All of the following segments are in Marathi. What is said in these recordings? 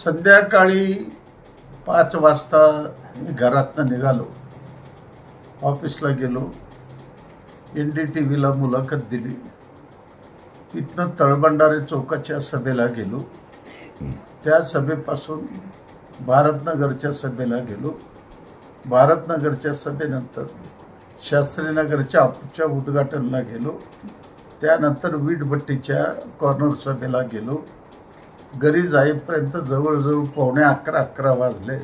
संध्याकाळी 5 वाजता मी घरातनं निघालो, ऑफिसला गेलो, NDTVला मुलाखत दिली. तिथनं तळभंडारे चौकाच्या सभेला गेलो. त्या सभेपासून भारतनगरच्या सभेला गेलो. भारतनगरच्या सभेनंतर शास्त्रीनगरच्या ऑफिसच्या उद्घाटनाला गेलो. त्यानंतर वीटभट्टीच्या कॉर्नर सभेला गेलो. घरी जाईपर्यंत जवळजवळ 11:45 वाजले.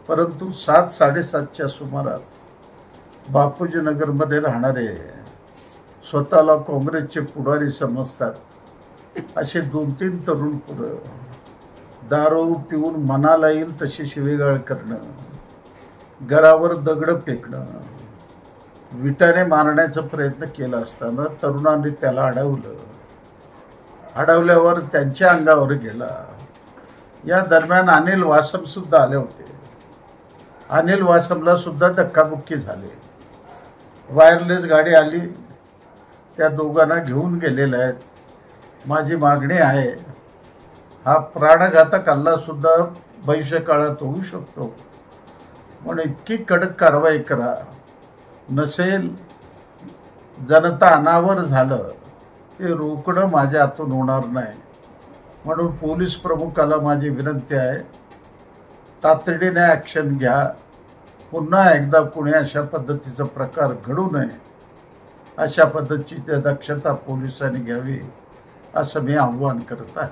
परंतु 7-7:30च्या सुमारास बापूजी नगरमध्ये राहणारे, स्वतःला काँग्रेसचे पुढारी समजतात असे 2-3 तरुण पुरं दारू पिऊन मनाला येईल तशी शिवीगाळ करणं, घरावर दगड फेकणं, विटाने मारण्याचा प्रयत्न केला असताना तरुणांनी त्याला अडवलं. अडवल्यावर त्यांच्या अंगावर गेला. या दरम्यान अनिल वासम सुद्धा आले होते. अनिल वासमला सुद्धा धक्काबुक्की झाली. वायरलेस गाडी आली, त्या दोघांना घेऊन गेलेल्या आहेत. माझी मागणी आहे, हा प्राणघातक हल्ला सुद्धा भविष्यकाळात होऊ शकतो, म्हणून इतकी कडक कारवाई करा. नसेल जनता अनावर झालं ते रोखणं माझ्या हातून होणार नाही. म्हणून पोलीस प्रमुखाला माझी विनंती आहे, तातडीने ॲक्शन घ्या. पुन्हा एकदा कुणी अशा पद्धतीचा प्रकार घडू नये, अशा पद्धतीची दक्षता पोलिसांनी घ्यावी असं मी आव्हान करत आहे.